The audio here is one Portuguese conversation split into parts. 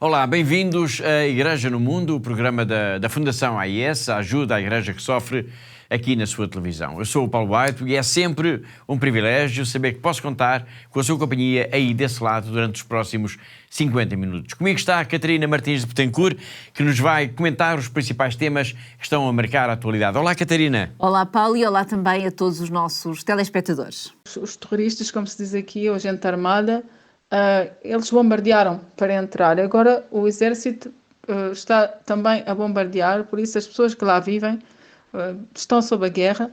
Olá, bem-vindos à Igreja no Mundo, o programa da Fundação AIS, a ajuda à Igreja que sofre, aqui na sua televisão. Eu sou o Paulo White e é sempre um privilégio saber que posso contar com a sua companhia aí desse lado durante os próximos 50 minutos. Comigo está a Catarina Martins de Betancourt, que nos vai comentar os principais temas que estão a marcar a atualidade. Olá, Catarina. Olá, Paulo, e olá também a todos os nossos telespectadores. Os terroristas, como se diz aqui, ou gente armada, eles bombardearam para entrar. Agora o exército está também a bombardear, por isso as pessoas que lá vivem estão sob a guerra.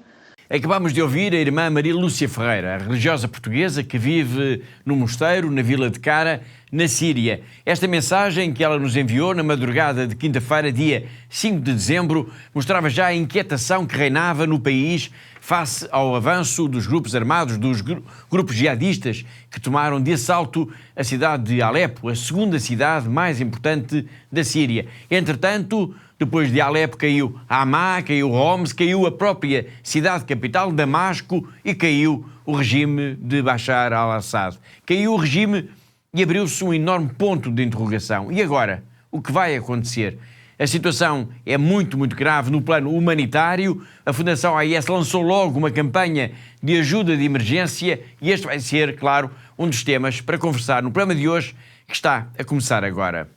Acabamos de ouvir a irmã Maria Lúcia Ferreira, a religiosa portuguesa que vive no mosteiro, na vila de Cara, na Síria. Esta mensagem que ela nos enviou na madrugada de quinta-feira, dia 5 de dezembro, mostrava já a inquietação que reinava no país face ao avanço dos grupos armados, dos grupos jihadistas que tomaram de assalto a cidade de Alepo, a segunda cidade mais importante da Síria. Entretanto, depois de Alepo caiu Hama, caiu Homs, caiu a própria cidade capital, Damasco, e caiu o regime de Bashar al-Assad. Caiu o regime e abriu-se um enorme ponto de interrogação. E agora? O que vai acontecer? A situação é muito grave no plano humanitário. A Fundação AIS lançou logo uma campanha de ajuda de emergência e este vai ser, claro, um dos temas para conversar no programa de hoje, que está a começar agora.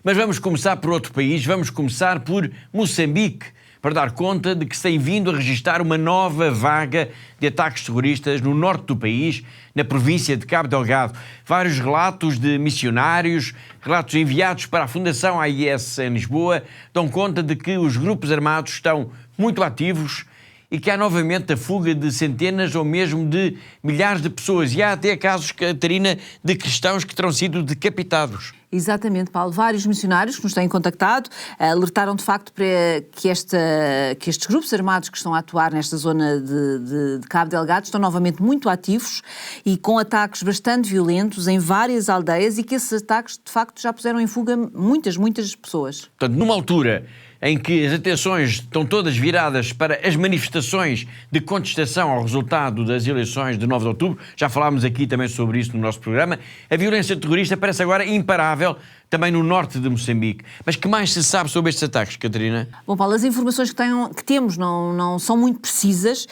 Mas vamos começar por outro país, vamos começar por Moçambique, para dar conta de que se tem vindo a registrar uma nova vaga de ataques terroristas no norte do país, na província de Cabo Delgado. Vários relatos de missionários, relatos enviados para a Fundação AIS em Lisboa, dão conta de que os grupos armados estão muito ativos e que há novamente a fuga de centenas ou mesmo de milhares de pessoas. E há até casos, Catarina, de cristãos que terão sido decapitados. Exatamente, Paulo. Vários missionários que nos têm contactado alertaram de facto para que estes grupos armados que estão a atuar nesta zona de Cabo Delgado estão novamente muito ativos e com ataques bastante violentos em várias aldeias e que esses ataques de facto já puseram em fuga muitas pessoas. Portanto, numa altura em que as atenções estão todas viradas para as manifestações de contestação ao resultado das eleições de 9 de outubro, já falámos aqui também sobre isso no nosso programa, a violência terrorista parece agora imparável também no norte de Moçambique. Mas que mais se sabe sobre estes ataques, Catarina? Bom, Paulo, as informações que temos não são muito precisas,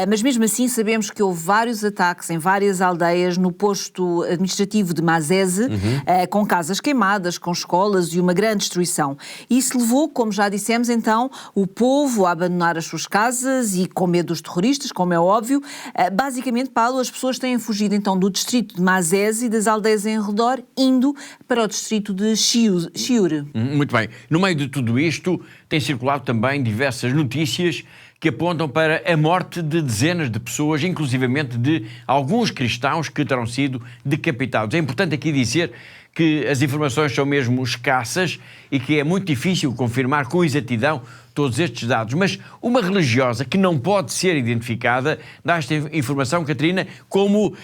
mas mesmo assim sabemos que houve vários ataques em várias aldeias no posto administrativo de Mazese, com casas queimadas, com escolas e uma grande destruição. Isso levou, como já dissemos então, o povo a abandonar as suas casas e com medo dos terroristas, como é óbvio. Basicamente, Paulo, as pessoas têm fugido então do distrito de Mazese e das aldeias em redor, indo para o distrito de Chiure. Muito bem. No meio de tudo isto, tem circulado também diversas notícias que apontam para a morte de dezenas de pessoas, inclusivamente de alguns cristãos que terão sido decapitados. É importante aqui dizer que as informações são mesmo escassas e que é muito difícil confirmar com exatidão todos estes dados, mas uma religiosa que não pode ser identificada dá esta informação, Catarina, como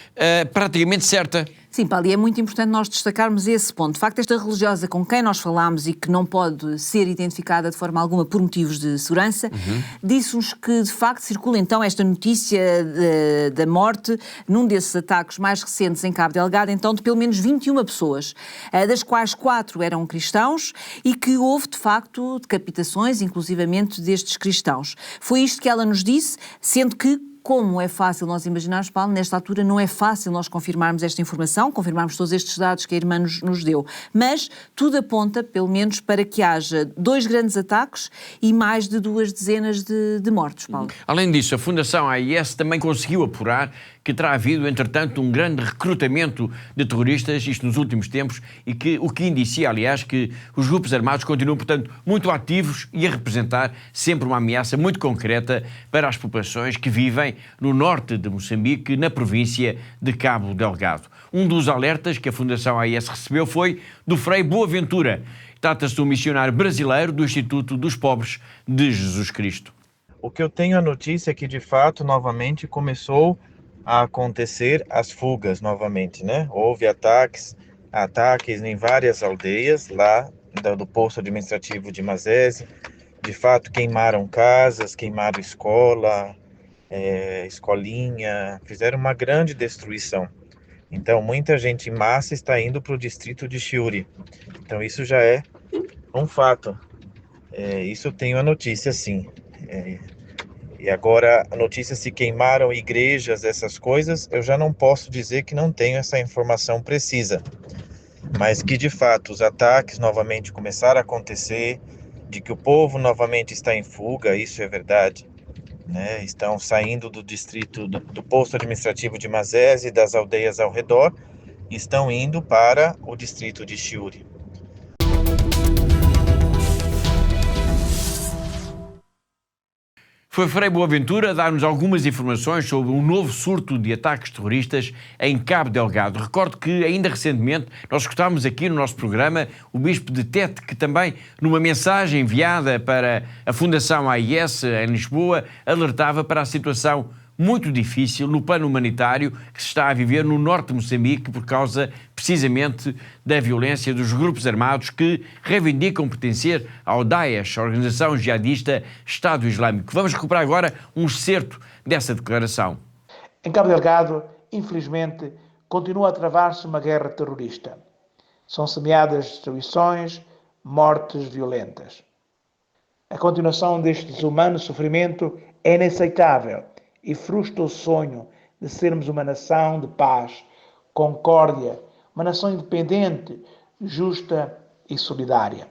praticamente certa. Sim, Paulo, e é muito importante nós destacarmos esse ponto. De facto, esta religiosa com quem nós falámos e que não pode ser identificada de forma alguma por motivos de segurança, disse-nos que, de facto, circula então esta notícia da morte num desses ataques mais recentes em Cabo Delgado, então de pelo menos 21 pessoas, das quais 4 eram cristãos e que houve, de facto, decapitações, inclusivamente destes cristãos. Foi isto que ela nos disse, sendo que, como é fácil nós imaginarmos, Paulo, nesta altura não é fácil nós confirmarmos esta informação, confirmarmos todos estes dados que a irmã nos deu, mas tudo aponta, pelo menos, para que haja 2 grandes ataques e mais de 2 dezenas de mortos, Paulo. Além disso, a Fundação AIS também conseguiu apurar que terá havido, entretanto, um grande recrutamento de terroristas, isto nos últimos tempos, e que o que indicia, aliás, que os grupos armados continuam, portanto, muito ativos e a representar sempre uma ameaça muito concreta para as populações que vivem no norte de Moçambique, na província de Cabo Delgado. Um dos alertas que a Fundação AIS recebeu foi do Frei Boaventura. Trata-se de um missionário brasileiro do Instituto dos Pobres de Jesus Cristo. O que eu tenho a notícia é que, de fato, novamente começou a acontecer as fugas novamente, né? Houve ataques em várias aldeias lá do posto administrativo de Mazese. De fato, queimaram casas, queimaram escola, escolinha, fizeram uma grande destruição. Então, muita gente em massa está indo para o distrito de Chiuri. Então, isso já é um fato. Isso eu tenho a notícia, sim. E agora, a notícia se queimaram igrejas, essas coisas, eu já não posso dizer que não tenho essa informação precisa. Mas que, de fato, os ataques novamente começaram a acontecer, de que o povo novamente está em fuga, isso é verdade. Né? Estão saindo do distrito, do posto administrativo de Mazés e das aldeias ao redor, e estão indo para o distrito de Chiuri. Foi Frei Boaventura dar-nos algumas informações sobre um novo surto de ataques terroristas em Cabo Delgado. Recordo que, ainda recentemente, nós escutámos aqui no nosso programa o Bispo de Tete, que também, numa mensagem enviada para a Fundação AIS em Lisboa, alertava para a situação muito difícil no plano humanitário que se está a viver no norte de Moçambique por causa, precisamente, da violência dos grupos armados que reivindicam pertencer ao Daesh, a organização jihadista Estado Islâmico. Vamos recuperar agora um excerto dessa declaração. Em Cabo Delgado, infelizmente, continua a travar-se uma guerra terrorista. São semeadas destruições, mortes violentas. A continuação deste desumano sofrimento é inaceitável e frustra o sonho de sermos uma nação de paz, concórdia, uma nação independente, justa e solidária.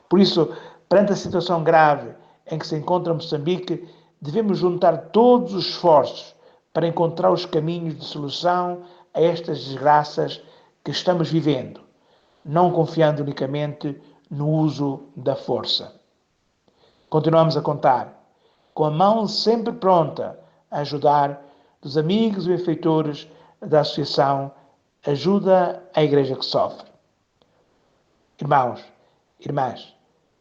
Por isso, perante a situação grave em que se encontra Moçambique, devemos juntar todos os esforços para encontrar os caminhos de solução a estas desgraças que estamos vivendo, não confiando unicamente no uso da força. Continuamos a contar, com a mão sempre pronta a ajudar, dos amigos e benfeitores da Associação Ajuda à Igreja que Sofre. Irmãos, irmãs,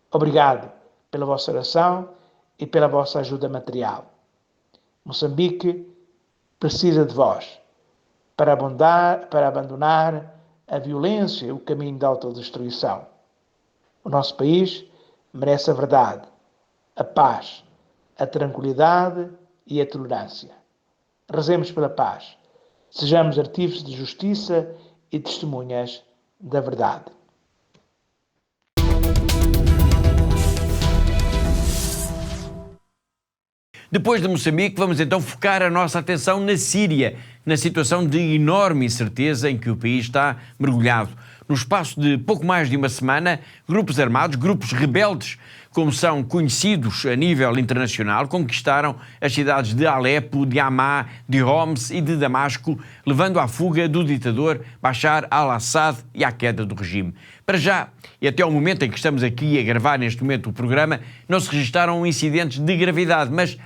obrigado pela vossa oração e pela vossa ajuda material. Moçambique precisa de vós para abandonar a violência e o caminho da autodestruição. O nosso país merece a verdade, a paz, a tranquilidade e a tolerância. Rezemos pela paz. Sejamos artífices de justiça e testemunhas da verdade. Depois de Moçambique, vamos então focar a nossa atenção na Síria, na situação de enorme incerteza em que o país está mergulhado. No espaço de pouco mais de uma semana, grupos armados, grupos rebeldes, como são conhecidos a nível internacional, conquistaram as cidades de Alepo, de Hamá, de Homs e de Damasco, levando à fuga do ditador Bashar al-Assad e à queda do regime. Para já, e até ao momento em que estamos aqui a gravar neste momento o programa, não se registaram incidentes de gravidade, mas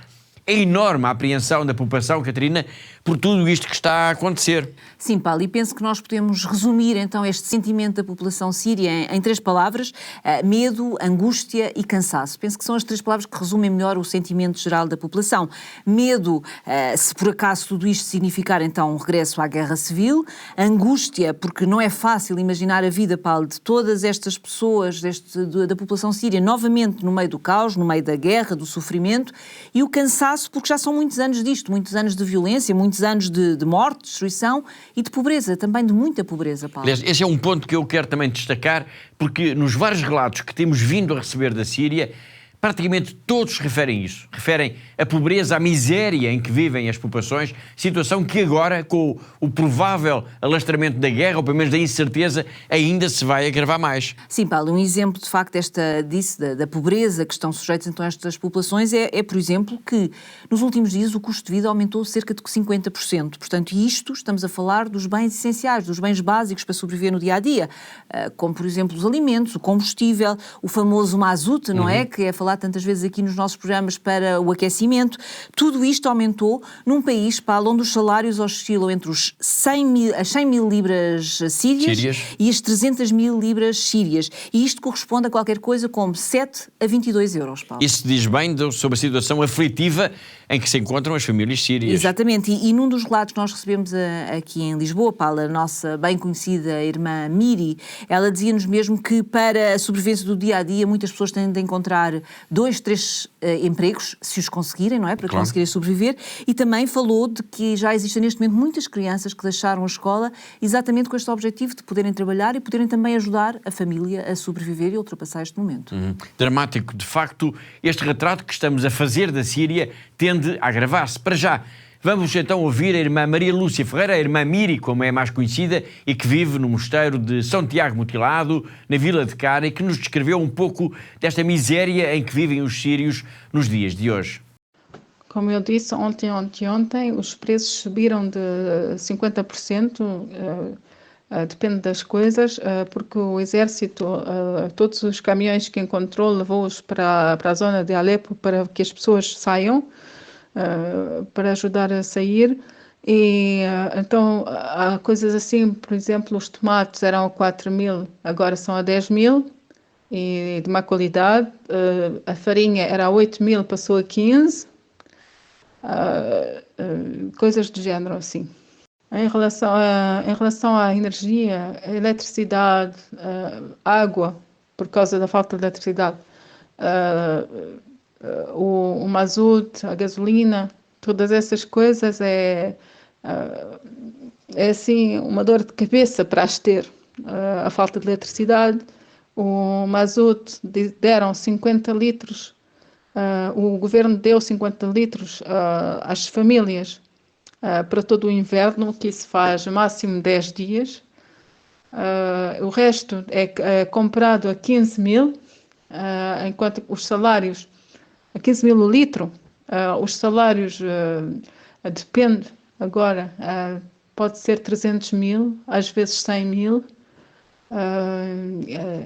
é enorme a apreensão da população, Catarina, por tudo isto que está a acontecer. Sim, Paulo, e penso que nós podemos resumir então este sentimento da população síria em 3 palavras: medo, angústia e cansaço. Penso que são as 3 palavras que resumem melhor o sentimento geral da população. Medo, se por acaso tudo isto significar então um regresso à guerra civil. Angústia, porque não é fácil imaginar a vida, Paulo, de todas estas pessoas da população síria novamente no meio do caos, no meio da guerra, do sofrimento. E o cansaço, porque já são muitos anos disto, muitos anos de violência, muitos anos de morte, de destruição e de pobreza, também de muita pobreza, Paulo. Aliás, esse é um ponto que eu quero também destacar, porque nos vários relatos que temos vindo a receber da Síria, praticamente todos referem isso. Referem a pobreza, a miséria em que vivem as populações, situação que agora, com o provável alastramento da guerra, ou pelo menos da incerteza, ainda se vai agravar mais. Sim, Paulo, um exemplo de facto da pobreza que estão sujeitas então estas populações é, por exemplo, que nos últimos dias o custo de vida aumentou cerca de 50%. Portanto, isto estamos a falar dos bens essenciais, dos bens básicos para sobreviver no dia-a-dia, como, por exemplo, os alimentos, o combustível, o famoso mazoute, não é? Que é falar tantas vezes aqui nos nossos programas para o aquecimento. Tudo isto aumentou num país, Paulo, onde os salários oscilam entre as 100 mil libras sírias e as 300 mil libras sírias. E isto corresponde a qualquer coisa como 7 a 22 euros, Paulo. Isso diz bem sobre a situação aflitiva em que se encontram as famílias sírias. Exatamente. E num dos relatos que nós recebemos aqui em Lisboa, Paulo, a nossa bem conhecida irmã Miri, ela dizia-nos mesmo que para a sobrevivência do dia-a-dia muitas pessoas têm de encontrar 2, 3 empregos, se os conseguirem, não é? Para Claro. conseguirem sobreviver. E também falou de que já existem neste momento muitas crianças que deixaram a escola exatamente com este objetivo de poderem trabalhar e poderem também ajudar a família a sobreviver e ultrapassar este momento. Dramático, de facto, este retrato que estamos a fazer da Síria tende a agravar-se. Para já, vamos então ouvir a irmã Maria Lúcia Ferreira, a irmã Miri, como é mais conhecida, e que vive no mosteiro de São Tiago Mutilado, na vila de Cara, e que nos descreveu um pouco desta miséria em que vivem os sírios nos dias de hoje. Como eu disse, ontem, os preços subiram de 50%, depende das coisas, porque o exército, todos os caminhões que encontrou, levou-os para a zona de Alepo para que as pessoas saiam, para ajudar a sair. E então há coisas assim, por exemplo, os tomates eram a 4.000, agora são a 10.000 e de má qualidade. A farinha era a 8.000, passou a 15. Coisas do género assim. Em relação à energia, a eletricidade, água, por causa da falta de eletricidade, o mazute, a gasolina, todas essas coisas é assim uma dor de cabeça para as ter. A falta de eletricidade, o mazute deram 50 litros, o governo deu 50 litros às famílias para todo o inverno, que isso faz máximo 10 dias. O resto é comprado a 15.000, enquanto os salários, a 15.000 o litro, os salários depende agora, pode ser 300.000, às vezes 100.000.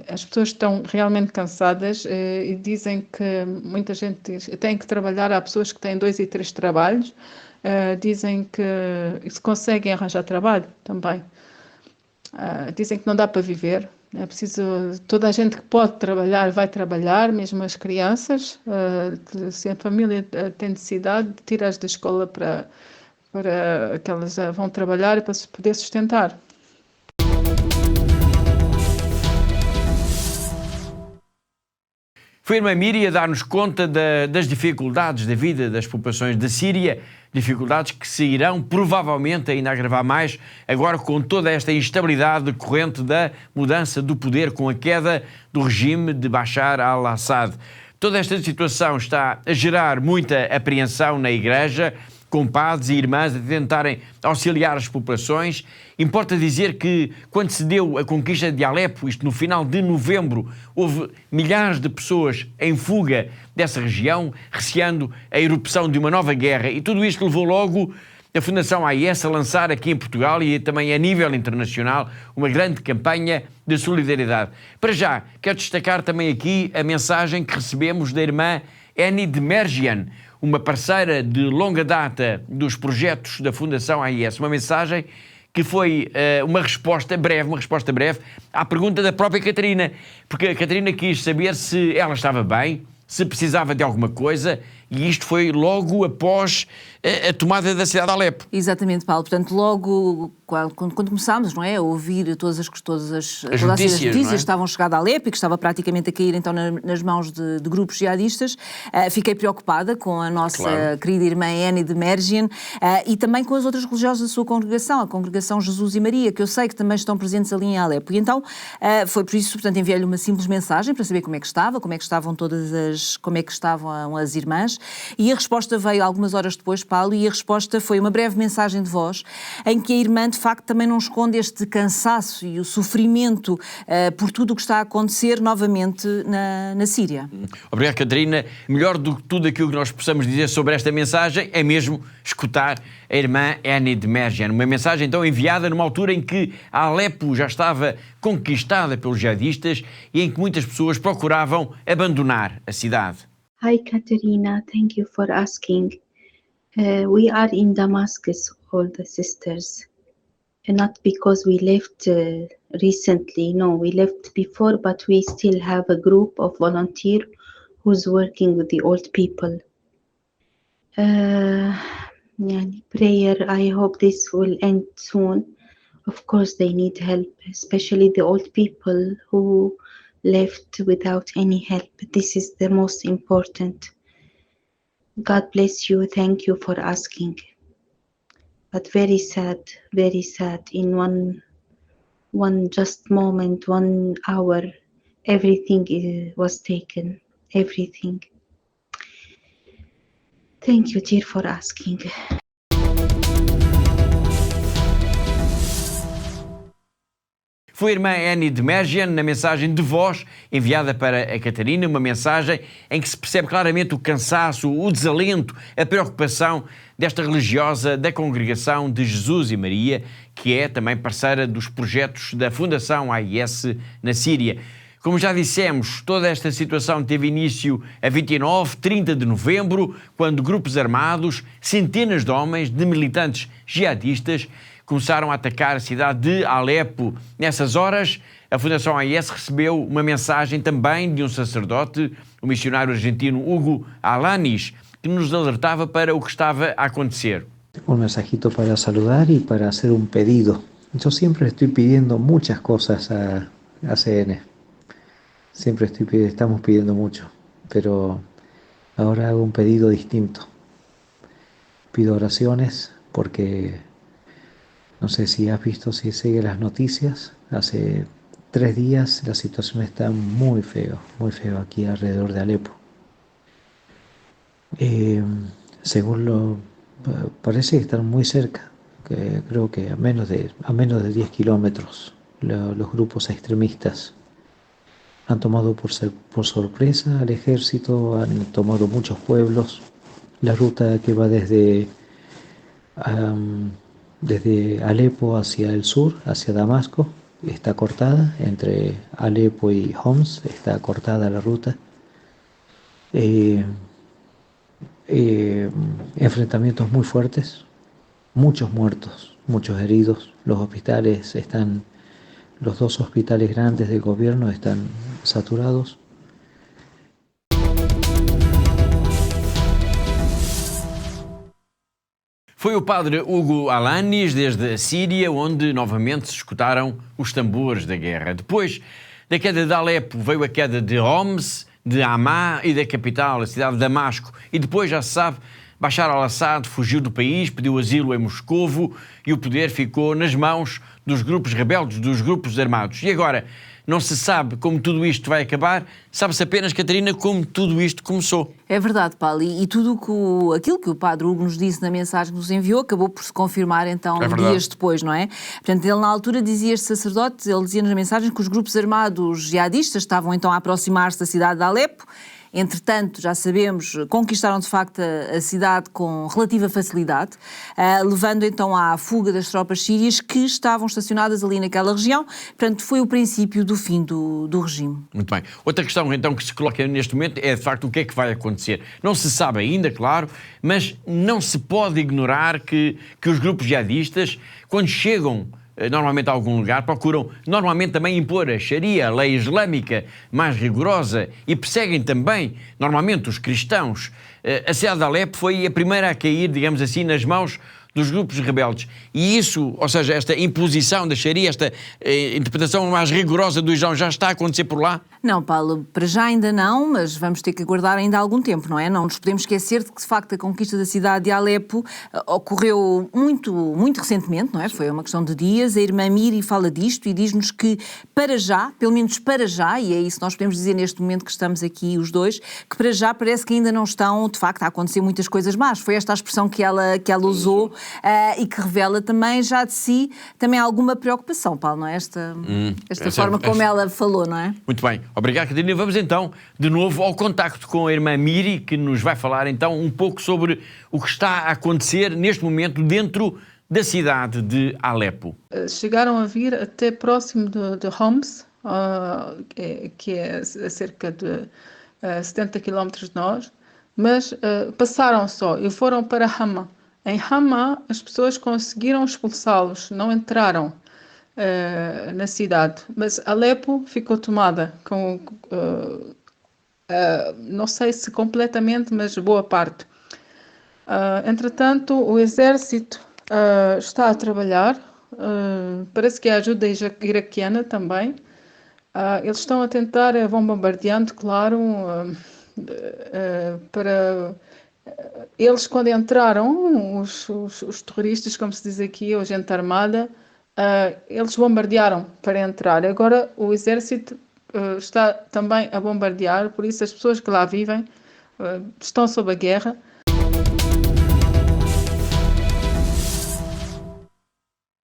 As pessoas estão realmente cansadas e dizem que muita gente diz, tem que trabalhar, há pessoas que têm 2 e 3 trabalhos, dizem que se conseguem arranjar trabalho também. Dizem que não dá para viver, é preciso, toda a gente que pode trabalhar vai trabalhar, mesmo as crianças, se a família tem necessidade de tirá-las da escola para que elas vão trabalhar e para se poder sustentar. Foi a irmã Miri a dar-nos conta das dificuldades da vida das populações da Síria, dificuldades que se irão provavelmente ainda agravar mais agora com toda esta instabilidade decorrente da mudança do poder com a queda do regime de Bashar al-Assad. Toda esta situação está a gerar muita apreensão na Igreja, com padres e irmãs a tentarem auxiliar as populações. Importa dizer que, quando se deu a conquista de Alepo, isto no final de novembro, houve milhares de pessoas em fuga dessa região, receando a erupção de uma nova guerra, e tudo isto levou logo a Fundação AIS a lançar aqui em Portugal e também a nível internacional uma grande campanha de solidariedade. Para já, quero destacar também aqui a mensagem que recebemos da irmã Enid Mergian, uma parceira de longa data dos projetos da Fundação AIS, uma mensagem que foi uma resposta breve à pergunta da própria Catarina, porque a Catarina quis saber se ela estava bem, se precisava de alguma coisa, e isto foi logo após a tomada da cidade de Alepo. Exatamente, Paulo. Portanto, logo quando começámos, não é, a ouvir todas as notícias, que estavam chegando a Alepo e que estava praticamente a cair então nas mãos de grupos jihadistas, fiquei preocupada com a nossa querida irmã Enid Mergian e também com as outras religiosas da sua congregação, a congregação Jesus e Maria, que eu sei que também estão presentes ali em Alepo. E então foi por isso, portanto, enviei-lhe uma simples mensagem para saber como é que estavam as irmãs, e a resposta veio algumas horas depois, Paulo, e a resposta foi uma breve mensagem de voz em que a irmã, de facto, também não esconde este cansaço e o sofrimento por tudo o que está a acontecer novamente na Síria. Obrigado, Catarina. Melhor do que tudo aquilo que nós possamos dizer sobre esta mensagem é mesmo escutar a irmã Enid Mergian. Uma mensagem então enviada numa altura em que a Alepo já estava conquistada pelos jihadistas e em que muitas pessoas procuravam abandonar a cidade. Hi, Katerina. Thank you for asking. We are in Damascus, all the sisters. And not because we left recently. No, we left before, but we still have a group of volunteers who's working with the old people. Prayer, I hope this will end soon. Of course, they need help, especially the old people who left without any help. This is the most important. God bless you. Thank you for asking. But very sad, in one just moment, 1 hour, everything was taken, everything. Thank you, dear, for asking. Foi a irmã Annie de Mergian na mensagem de voz enviada para a Catarina, uma mensagem em que se percebe claramente o cansaço, o desalento, a preocupação desta religiosa da Congregação de Jesus e Maria, que é também parceira dos projetos da Fundação AIS na Síria. Como já dissemos, toda esta situação teve início a 29, 30 de novembro, quando grupos armados, centenas de homens, de militantes jihadistas, começaram a atacar a cidade de Alepo. Nessas horas, a Fundação AIS recebeu uma mensagem também de um sacerdote, o missionário argentino Hugo Alanis, que nos alertava para o que estava a acontecer. Un mensajito para saludar y para hacer un pedido. Yo siempre estoy pidiendo muchas cosas a CN. Estamos pidiendo mucho, pero ahora hago un pedido distinto. Pido oraciones porque no sé si has visto, si sigue las noticias. Hace 3 días la situación está muy feo aquí alrededor de Alepo. Parece que están muy cerca, que creo que a menos de 10 kilómetros los grupos extremistas han tomado por sorpresa al ejército, han tomado muchos pueblos. La ruta que va desde Alepo hacia el sur, hacia Damasco, está cortada. Entre Alepo y Homs está cortada la ruta. Enfrentamientos muy fuertes, muchos muertos, muchos heridos. Los 2 hospitales grandes del gobierno están saturados. Foi o padre Hugo Alanis, desde a Síria, onde novamente se escutaram os tambores da guerra. Depois da queda de Alepo veio a queda de Homs, de Hama e da capital, a cidade de Damasco. E depois, já se sabe, Bashar al-Assad fugiu do país, pediu asilo em Moscovo e o poder ficou nas mãos dos grupos rebeldes, dos grupos armados. E agora, não se sabe como tudo isto vai acabar, sabe-se apenas, Catarina, como tudo isto começou. É verdade, Paulo, e tudo aquilo que o padre Hugo nos disse na mensagem que nos enviou acabou por se confirmar então dias depois, não é? Portanto, ele na altura dizia, este sacerdote, ele dizia nas mensagens que os grupos armados jihadistas estavam então a aproximar-se da cidade de Alepo. Entretanto, já sabemos, conquistaram de facto a cidade com relativa facilidade, levando então à fuga das tropas sírias que estavam estacionadas ali naquela região. Portanto, foi o princípio do fim do regime. Muito bem. Outra questão então que se coloca neste momento é de facto o que é que vai acontecer. Não se sabe ainda, claro, mas não se pode ignorar que os grupos jihadistas, quando chegam normalmente a algum lugar, procuram normalmente também impor a Sharia, a lei islâmica mais rigorosa, e perseguem também normalmente os cristãos. A cidade de Alepo foi a primeira a cair, digamos assim, nas mãos dos grupos rebeldes. E isso, ou seja, esta imposição da Sharia, esta interpretação mais rigorosa do Islão já está a acontecer por lá? Não, Paulo, para já ainda não, mas vamos ter que aguardar ainda algum tempo, não é? Não nos podemos esquecer de que, de facto, a conquista da cidade de Alepo ocorreu muito recentemente, não é? Foi uma questão de dias. A irmã Miri fala disto e diz-nos que para já, pelo menos para já, e é isso que nós podemos dizer neste momento que estamos aqui os dois, que para já parece que ainda não estão, de facto, a acontecer muitas coisas más. Foi esta a expressão que ela usou e que revela também já de si também alguma preocupação, Paulo, não é? Esta forma como ela falou, não é? Muito bem. Obrigado, Catarina. Vamos então de novo ao contacto com a irmã Miri, que nos vai falar então um pouco sobre o que está a acontecer neste momento dentro da cidade de Alepo. Chegaram a vir até próximo de Homs, que é a cerca de 70 quilómetros de nós, mas passaram só e foram para Hama. Em Hama, as pessoas conseguiram expulsá-los, não entraram na cidade, mas Alepo ficou tomada com, não sei se completamente, mas boa parte. Entretanto, o exército está a trabalhar, parece que a ajuda iraquiana também, Eles estão a tentar, vão bombardeando, claro, para... Eles, quando entraram, os terroristas, como se diz aqui, ou gente armada, eles bombardearam para entrar. Agora o exército está também a bombardear, por isso as pessoas que lá vivem estão sob a guerra.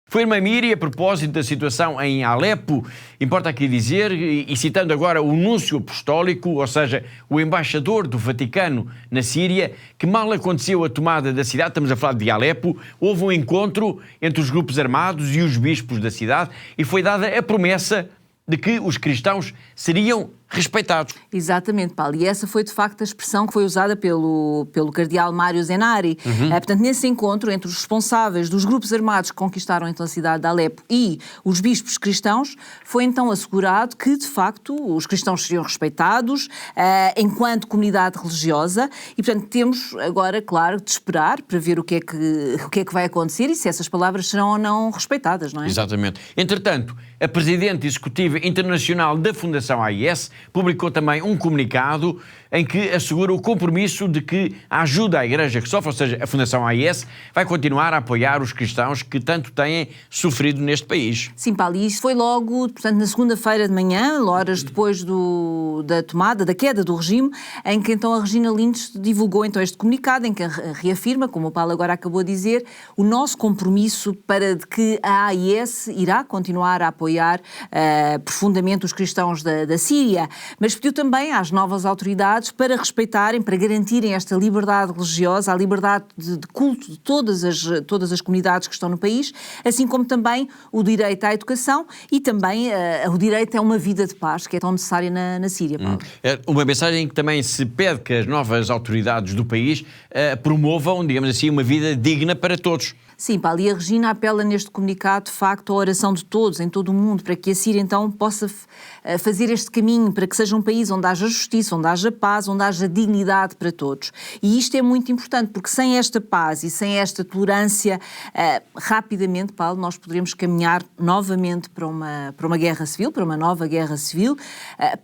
Foi irmã Miri, a propósito da situação em Alepo, importa aqui dizer, e citando agora o núncio apostólico, ou seja, o embaixador do Vaticano na Síria, que mal aconteceu a tomada da cidade, estamos a falar de Alepo, houve um encontro entre os grupos armados e os bispos da cidade e foi dada a promessa de que os cristãos seriam respeitados. Exatamente, Paulo. E essa foi, de facto, a expressão que foi usada pelo cardeal Mário Zenari. Portanto, nesse encontro entre os responsáveis dos grupos armados que conquistaram então a cidade de Alepo e os bispos cristãos, foi então assegurado que, de facto, os cristãos seriam respeitados enquanto comunidade religiosa e, portanto, temos agora, claro, de esperar para ver o que é que vai acontecer e se essas palavras serão ou não respeitadas, não é? Exatamente. Entretanto, a Presidente Executiva Internacional da Fundação AIS publicou também um comunicado em que assegura o compromisso de que a ajuda à Igreja que sofre, ou seja, a Fundação AIS, vai continuar a apoiar os cristãos que tanto têm sofrido neste país. Sim, Paulo, e isso foi logo, portanto, na segunda-feira de manhã, horas depois da queda do regime, em que então a Regina Lindes divulgou então este comunicado, em que reafirma, como o Paulo agora acabou de dizer, o nosso compromisso para que a AIS irá continuar a apoiar profundamente os cristãos da Síria, mas pediu também às novas autoridades para respeitarem, para garantirem esta liberdade religiosa, a liberdade de culto de todas as comunidades que estão no país, assim como também o direito à educação e também o direito a uma vida de paz, que é tão necessária na Síria, Paulo. É uma mensagem em que também se pede que as novas autoridades do país promovam, digamos assim, uma vida digna para todos. Sim, Paulo, e a Regina apela neste comunicado, de facto, à oração de todos, em todo o mundo, para que a Síria, então, possa fazer este caminho, para que seja um país onde haja justiça, onde haja paz, onde haja dignidade para todos. E isto é muito importante, porque sem esta paz e sem esta tolerância, rapidamente, Paulo, nós poderemos caminhar novamente para uma guerra civil, para uma nova guerra civil,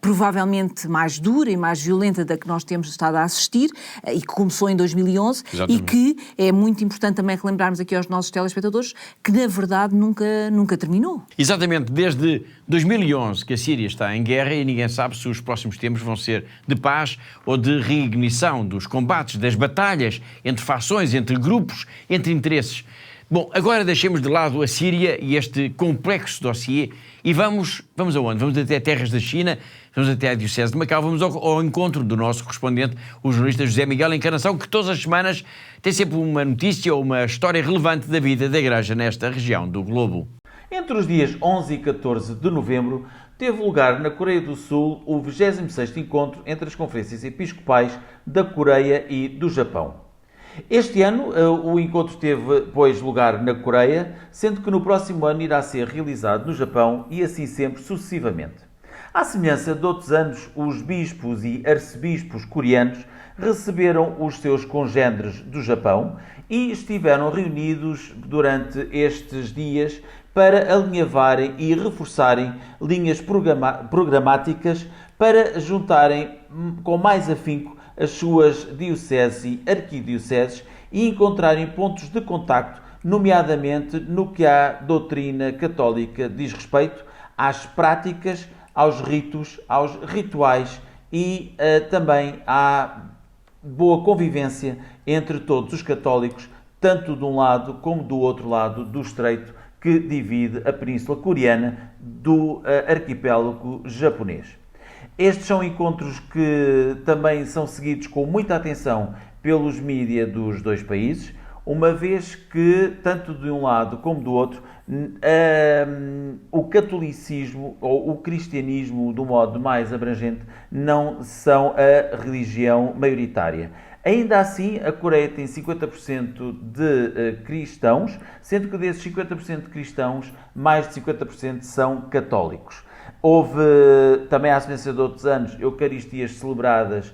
provavelmente mais dura e mais violenta da que nós temos estado a assistir, e que começou em 2011, Exatamente. E que é muito importante também relembrarmos aqui aos nossos telespectadores que, na verdade, nunca terminou. Exatamente, desde 2011 que a Síria está em guerra e ninguém sabe se os próximos tempos vão ser de paz ou de reignição dos combates, das batalhas entre fações, entre grupos, entre interesses. Bom, agora deixemos de lado a Síria e este complexo dossiê e vamos aonde? Vamos até terras da China, vamos até a Diocese de Macau, vamos ao encontro do nosso correspondente, o jornalista José Miguel Encarnação, que todas as semanas tem sempre uma notícia ou uma história relevante da vida da Igreja nesta região do globo. Entre os dias 11 e 14 de novembro, teve lugar na Coreia do Sul o 26º encontro entre as conferências episcopais da Coreia e do Japão. Este ano, o encontro teve, pois, lugar na Coreia, sendo que no próximo ano irá ser realizado no Japão e assim sempre sucessivamente. À semelhança de outros anos, os bispos e arcebispos coreanos receberam os seus congêneres do Japão e estiveram reunidos durante estes dias para alinhavarem e reforçarem linhas programáticas para juntarem com mais afinco as suas dioceses e arquidioceses e encontrarem pontos de contacto, nomeadamente no que à doutrina católica diz respeito, às práticas, aos ritos, aos rituais e também à boa convivência entre todos os católicos, tanto de um lado como do outro lado do estreito que divide a Península Coreana do arquipélago japonês. Estes são encontros que também são seguidos com muita atenção pelos mídia dos dois países, uma vez que, tanto de um lado como do outro, o catolicismo ou o cristianismo, do modo mais abrangente, não são a religião maioritária. Ainda assim, a Coreia tem 50% de cristãos, sendo que desses 50% de cristãos, mais de 50% são católicos. Houve também, à semelhança de outros anos, eucaristias celebradas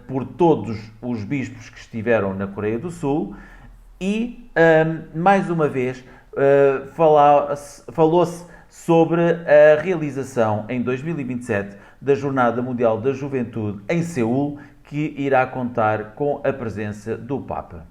por todos os bispos que estiveram na Coreia do Sul e, mais uma vez, falou-se sobre a realização em 2027 da Jornada Mundial da Juventude em Seul, que irá contar com a presença do Papa.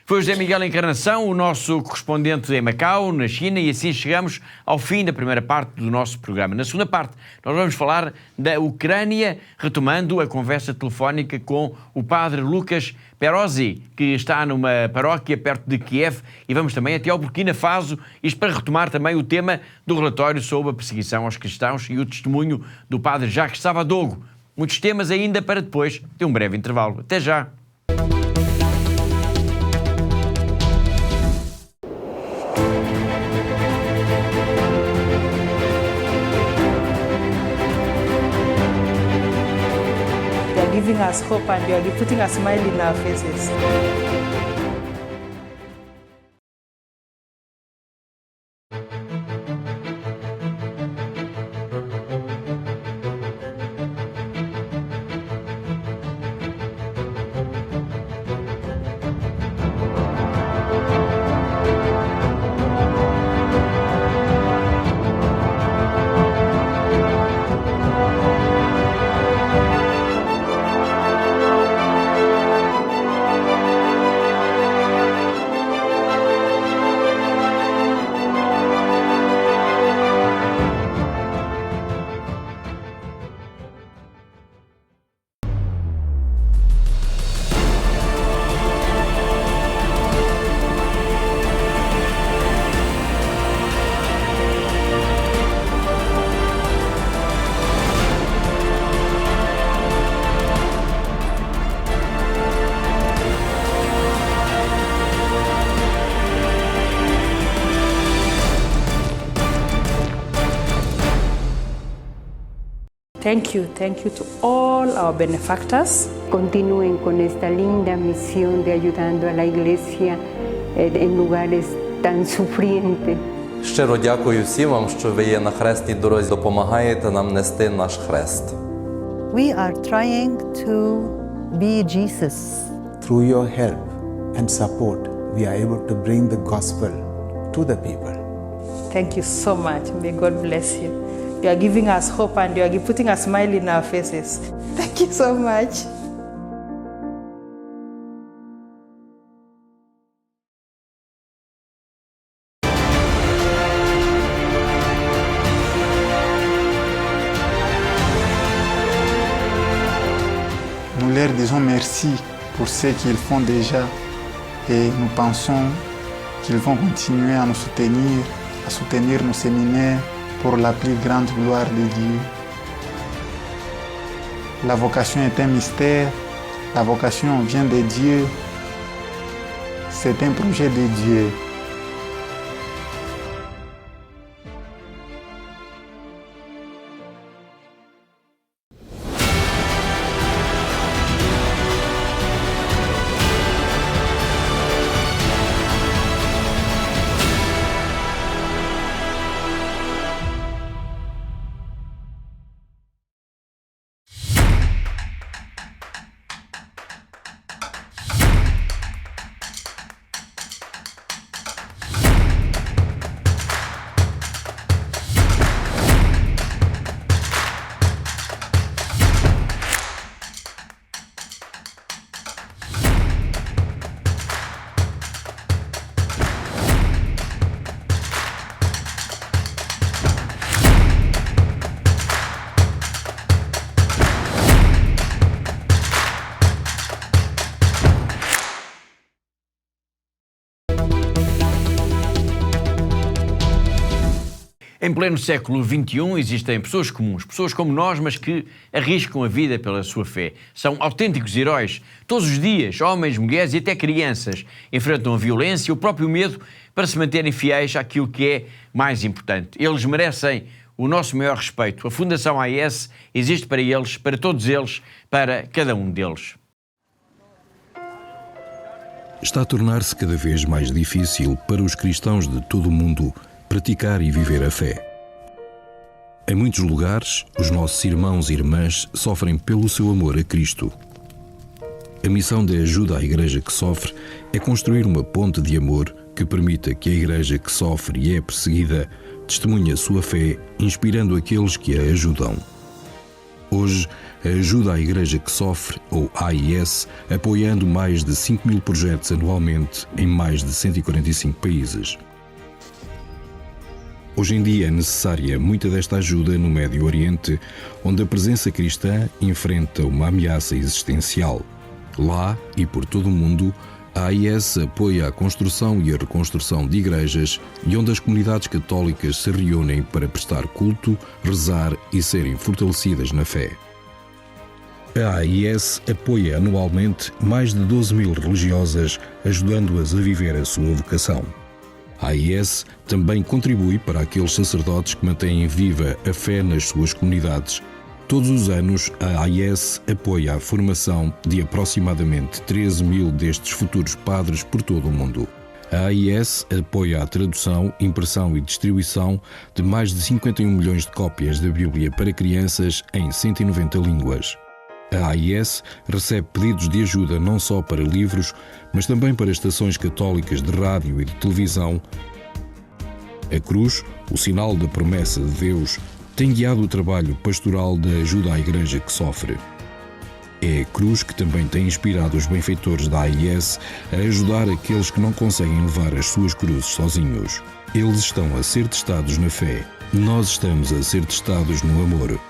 Foi o José Miguel Encarnação, o nosso correspondente em Macau, na China, e assim chegamos ao fim da primeira parte do nosso programa. Na segunda parte, nós vamos falar da Ucrânia, retomando a conversa telefónica com o padre Lucas Perozzi, que está numa paróquia perto de Kiev, e vamos também até ao Burkina Faso, isto para retomar também o tema do relatório sobre a perseguição aos cristãos e o testemunho do padre Jacques Savadogo. Muitos temas ainda para depois de um breve intervalo. Até já! Giving us hope and you are putting a smile in our faces. Thank you to all our benefactors. Continúen con esta linda misión de ayudando a la Iglesia en lugares tan sufrientes. Щиро дякую всім вам, що ви є на хресній дорозі, допомагаєте нам нести наш хрест. We are trying to be Jesus. Through your help and support, we are able to bring the gospel to the people. Thank you so much. May God bless you. You are giving us hope and you are putting a smile in our faces. Thank you so much. Nous leur disons merci pour ce qu'ils font déjà et nous pensons qu'ils vont continuer à nous soutenir, à soutenir nos séminaires pour la plus grande gloire de Dieu. La vocation est un mystère, la vocation vient de Dieu, c'est un projet de Dieu. Em pleno século XXI existem pessoas comuns, pessoas como nós, mas que arriscam a vida pela sua fé. São autênticos heróis. Todos os dias, homens, mulheres e até crianças enfrentam a violência e o próprio medo para se manterem fiéis àquilo que é mais importante. Eles merecem o nosso maior respeito. A Fundação AES existe para eles, para todos eles, para cada um deles. Está a tornar-se cada vez mais difícil para os cristãos de todo o mundo praticar e viver a fé. Em muitos lugares, os nossos irmãos e irmãs sofrem pelo seu amor a Cristo. a missão da ajuda à Igreja que sofre é construir uma ponte de amor que permita que a Igreja que sofre e é perseguida testemunhe a sua fé, inspirando aqueles que a ajudam. Hoje, a ajuda à Igreja que sofre, ou AIS, apoiando mais de 5.000 projetos anualmente em mais de 145 países. Hoje em dia é necessária muita desta ajuda no Médio Oriente, onde a presença cristã enfrenta uma ameaça existencial. Lá e por todo o mundo, a AIS apoia a construção e a reconstrução de igrejas e onde as comunidades católicas se reúnem para prestar culto, rezar e serem fortalecidas na fé. A AIS apoia anualmente mais de 12.000 religiosas, ajudando-as a viver a sua vocação. A AIS também contribui para aqueles sacerdotes que mantêm viva a fé nas suas comunidades. Todos os anos, a AIS apoia a formação de aproximadamente 13.000 destes futuros padres por todo o mundo. A AIS apoia a tradução, impressão e distribuição de mais de 51 milhões de cópias da Bíblia para crianças em 190 línguas. A AIS recebe pedidos de ajuda não só para livros, mas também para estações católicas de rádio e de televisão. A cruz, o sinal da promessa de Deus, tem guiado o trabalho pastoral da ajuda à Igreja que sofre. É a cruz que também tem inspirado os benfeitores da AIS a ajudar aqueles que não conseguem levar as suas cruzes sozinhos. Eles estão a ser testados na fé. Nós estamos a ser testados no amor.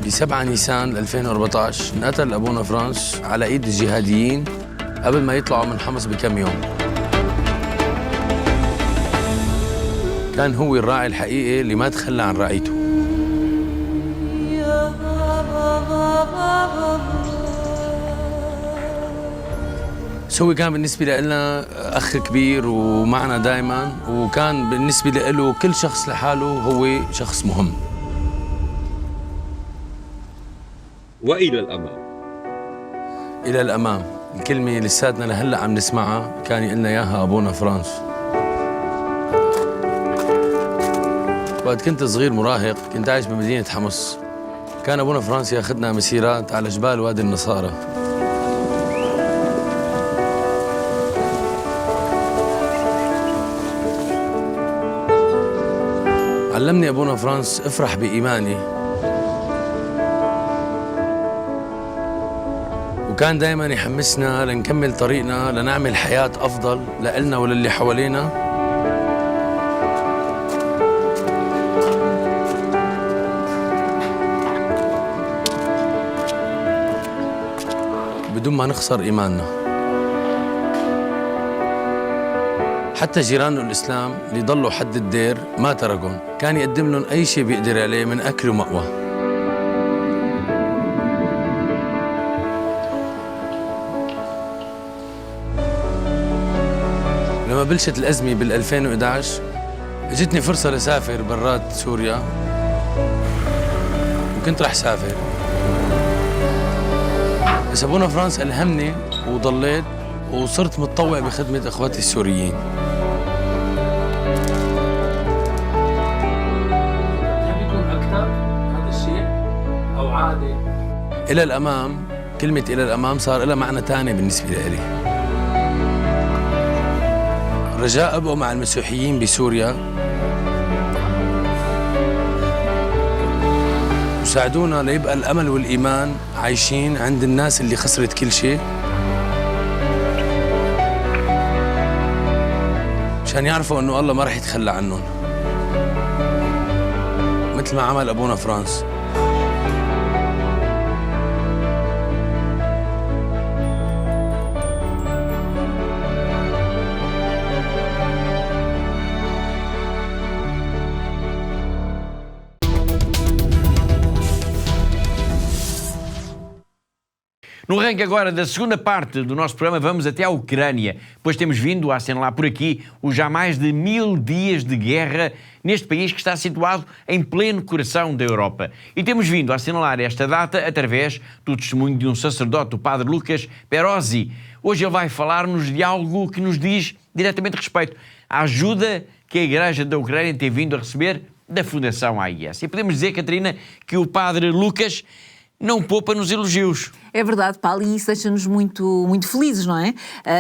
ب 7 نيسان 2014 انقتل أبونا فرانس على إيد الجهاديين قبل ما يطلعوا من حمص بكم يوم. كان هو الراعي الحقيقي اللي ما تخلى عن رعيته. هو كان بالنسبة لنا أخ كبير ومعنا دائما، وكان بالنسبة له كل شخص لحاله هو شخص مهم. وإلى الأمام. إلى الأمام، الكلمة لساتنا لهلأ عم نسمعها كان يقلنا إياها أبونا فرانس. وقت كنت صغير مراهق كنت عايش بمدينة حمص. كان أبونا فرانس ياخذنا مسيرات على جبال وادي النصارى. علمني أبونا فرانس افرح بإيماني، وكان دائما يحمسنا لنكمل طريقنا لنعمل حياة أفضل لإلنا وللي حوالينا. بدون ما نخسر إيماننا. حتى جيرانه الإسلام اللي ضلوا حد الدير ما تركهم، كان يقدم لهم أي شيء بيقدر عليه من أكل ومأوى. لما بلشت الأزمة بال2011 اجتني فرصة لسافر برات سوريا، وكنت رح سافر، بس أبونا فرانس ألهمني وضليت وصرت متطوع بخدمة إخواتي السوريين. إلى الأمام، كلمة إلى الأمام صار لها معنى تاني بالنسبة لي. رجاء ابقوا مع المسيحيين بسوريا وساعدونا ليبقى الامل والايمان عايشين عند الناس اللي خسرت كل شيء، عشان يعرفوا انه الله ما رح يتخلى عنهم مثل ما عمل ابونا فرانس. No arranque agora da segunda parte do nosso programa, vamos até a Ucrânia, pois temos vindo a assinalar por aqui os já mais de 1000 dias de guerra neste país que está situado em pleno coração da Europa. E temos vindo a assinalar esta data através do testemunho de um sacerdote, o padre Lucas Perozzi. Hoje ele vai falar-nos de algo que nos diz diretamente respeito à ajuda que a Igreja da Ucrânia tem vindo a receber da Fundação AIS. E podemos dizer, Catarina, que o padre Lucas não poupa nos elogios. É verdade, Paulo, e isso deixa-nos muito felizes, não é?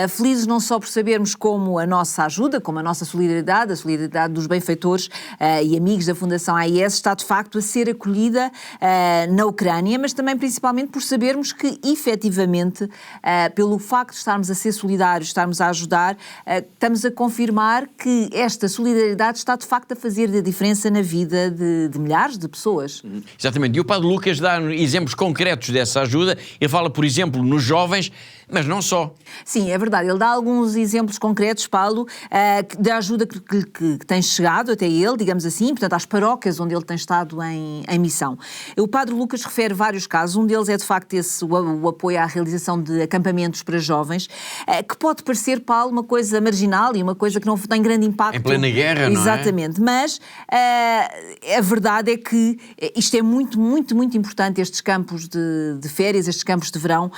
Felizes não só por sabermos como a nossa ajuda, como a nossa solidariedade, a solidariedade dos benfeitores e amigos da Fundação AIS está de facto a ser acolhida na Ucrânia, mas também principalmente por sabermos que efetivamente, pelo facto de estarmos a ser solidários, estarmos a ajudar, estamos a confirmar que esta solidariedade está de facto a fazer a diferença na vida de milhares de pessoas. Exatamente, e o padre Lucas dá exemplos concretos dessa ajuda. Ele fala, por exemplo, nos jovens, mas não só. Sim, é verdade. Ele dá alguns exemplos concretos, Paulo, da ajuda que tem chegado até ele, digamos assim, portanto, às paróquias onde ele tem estado em missão. O padre Lucas refere vários casos. Um deles é, de facto, o apoio à realização de acampamentos para jovens, que pode parecer, Paulo, uma coisa marginal e uma coisa que não tem grande impacto. Em plena guerra, não é? Exatamente. Mas a verdade é que isto é muito importante, estes campos de férias, estes campos de verão,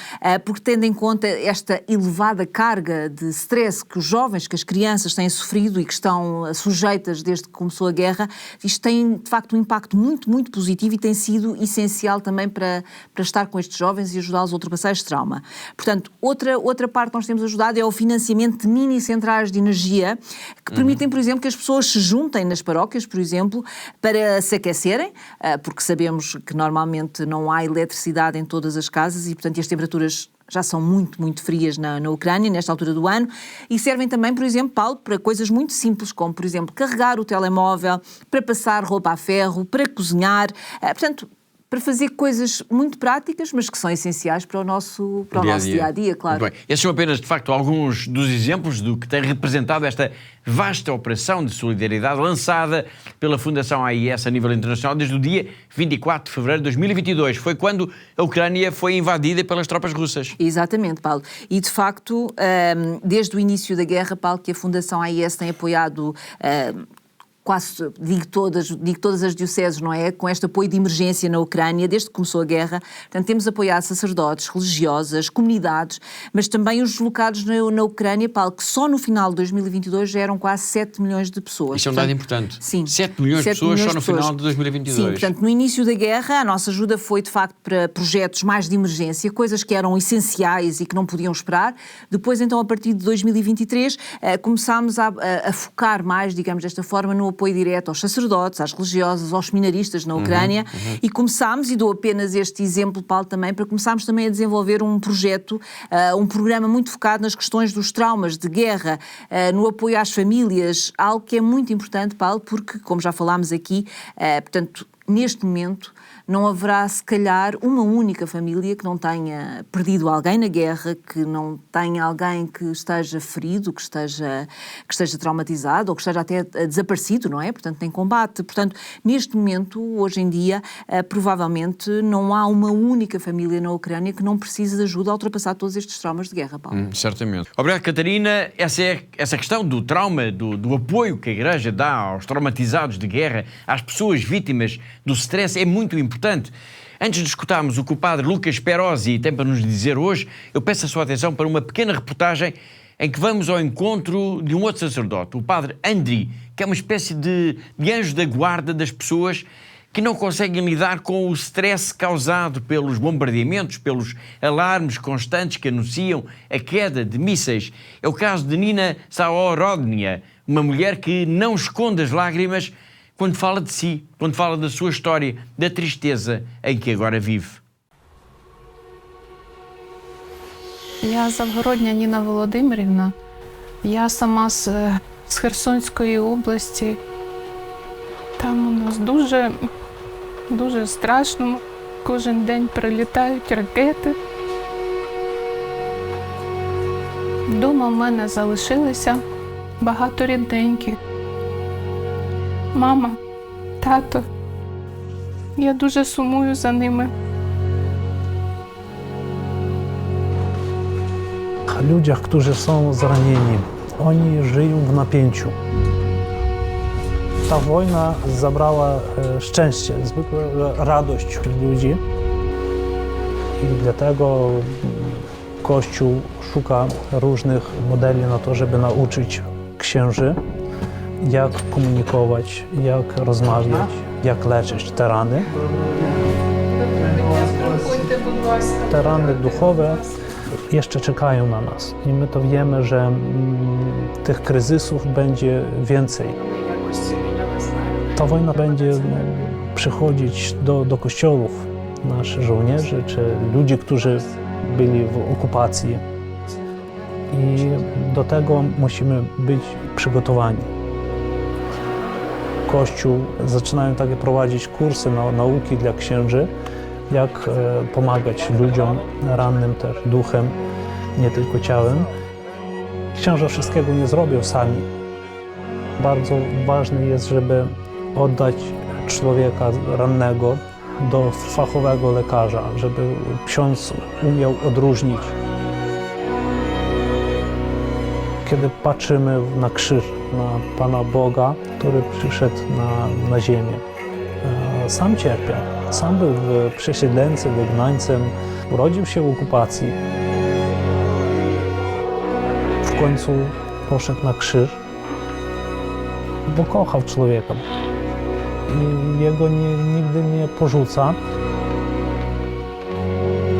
porque tendo em conta esta elevada carga de stress que os jovens, que as crianças têm sofrido e que estão sujeitas desde que começou a guerra, isto tem, de facto, um impacto muito positivo e tem sido essencial também para estar com estes jovens e ajudá-los a ultrapassar este trauma. Portanto, outra parte que nós temos ajudado é o financiamento de mini-centrais de energia que permitem, por exemplo, que as pessoas se juntem nas paróquias, por exemplo, para se aquecerem, porque sabemos que normalmente não há eletricidade em todas as casas e, portanto, as temperaturas já são muito frias na Ucrânia, nesta altura do ano, e servem também, por exemplo, Paulo, para coisas muito simples, como, por exemplo, carregar o telemóvel, para passar roupa a ferro, para cozinhar, portanto, para fazer coisas muito práticas, mas que são essenciais para o nosso dia-a-dia, claro. Muito bem. Esses são apenas, de facto, alguns dos exemplos do que tem representado esta vasta operação de solidariedade lançada pela Fundação AIS a nível internacional desde o dia 24 de fevereiro de 2022. Foi quando a Ucrânia foi invadida pelas tropas russas. Exatamente, Paulo. E, de facto, desde o início da guerra, Paulo, que a Fundação AIS tem apoiado quase, digo todas as dioceses, não é? Com este apoio de emergência na Ucrânia, desde que começou a guerra. Portanto, temos apoiado sacerdotes, religiosas, comunidades, mas também os deslocados na Ucrânia, Paulo, que só no final de 2022 já eram quase 7 milhões de pessoas. Isso é um dado importante. Sim. 7 milhões de pessoas só no final de 2022. Sim, portanto, no início da guerra, a nossa ajuda foi, de facto, para projetos mais de emergência, coisas que eram essenciais e que não podiam esperar. Depois, então, a partir de 2023, começámos a focar mais, digamos desta forma, no apoio direto aos sacerdotes, às religiosas, aos seminaristas na Ucrânia e começámos, e dou apenas este exemplo, Paulo, também, para começarmos também a desenvolver um projeto, um programa muito focado nas questões dos traumas de guerra, no apoio às famílias, algo que é muito importante, Paulo, porque, como já falámos aqui, portanto, neste momento não haverá, se calhar, uma única família que não tenha perdido alguém na guerra, que não tenha alguém que esteja ferido, que esteja traumatizado ou que esteja até desaparecido, não é? Portanto, em combate. Portanto, neste momento, hoje em dia, provavelmente não há uma única família na Ucrânia que não precise de ajuda a ultrapassar todos estes traumas de guerra, Paulo. Certamente. Obrigado, Catarina. Essa questão do trauma, do apoio que a Igreja dá aos traumatizados de guerra, às pessoas vítimas do stress, é muito importante. Antes de escutarmos o que o padre Lucas Perozzi tem para nos dizer hoje, eu peço a sua atenção para uma pequena reportagem em que vamos ao encontro de um outro sacerdote, o padre Andri, que é uma espécie de anjo da guarda das pessoas que não conseguem lidar com o stress causado pelos bombardeamentos, pelos alarmes constantes que anunciam a queda de mísseis. É o caso de Nina Saorodnia, uma mulher que não esconde as lágrimas quando fala de si, quando fala da sua história, da tristeza em que agora vive. Я Завгородня Ніна Володимирівна. Я сама з Херсонської області. Там у нас дуже страшно. Кожен день прилітають ракети. Вдома в мене залишилися багато рідненьких. Мама, тато. Я дуже сумую за ними. Ludziach, którzy są zranieni, oni żyją w napięciu. Ta wojna zabrała szczęście, zwykłą radość ludzi i dlatego Kościół szuka różnych modeli na to, żeby nauczyć księży, jak komunikować, jak rozmawiać, jak leczyć te rany. Te rany duchowe jeszcze czekają na nas i my to wiemy, że tych kryzysów będzie więcej. Ta wojna będzie przychodzić do kościołów naszych żołnierzy czy ludzi, którzy byli w okupacji i do tego musimy być przygotowani. Kościół zaczynają takie prowadzić kursy, nauki dla księży, jak pomagać ludziom rannym też duchem, nie tylko ciałem. Księża wszystkiego nie zrobią sami. Bardzo ważne jest, żeby oddać człowieka rannego do fachowego lekarza, żeby ksiądz umiał odróżnić. Kiedy patrzymy na krzyż, na Pana Boga, który przyszedł na ziemię, sam cierpiał. Sam był przesiedleńcem, wygnańcem, urodził się w okupacji. W końcu poszedł na krzyż, bo kochał człowieka. I jego nigdy nie porzuca.